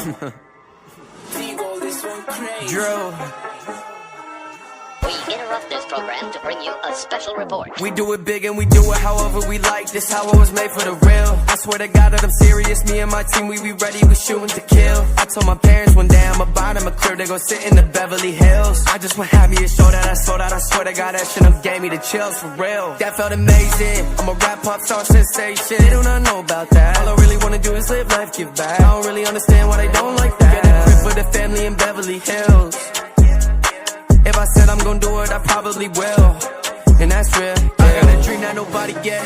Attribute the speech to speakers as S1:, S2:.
S1: Drill.
S2: We interrupt this program to bring you a special report.
S1: We do it big and we do it however we like. This how it was made for the real. I swear to God that I'm serious. Me and my team, we be ready, we shooting to kill. I told my parents one day I'ma buy them a crib, they gon' sit in the Beverly Hills. I just want to have me a show that I sold out. I swear to God that shit done gave me the chills for real. That felt amazing. I'm a rap pop star sensation. They do not know about that. All I really wanna do is live life, give back. I don't really understand why they don't like that. Get a crib for the family in Beverly Hills. If I said I'm gon' do it, I probably will. And that's real. I got a dream that nobody gets.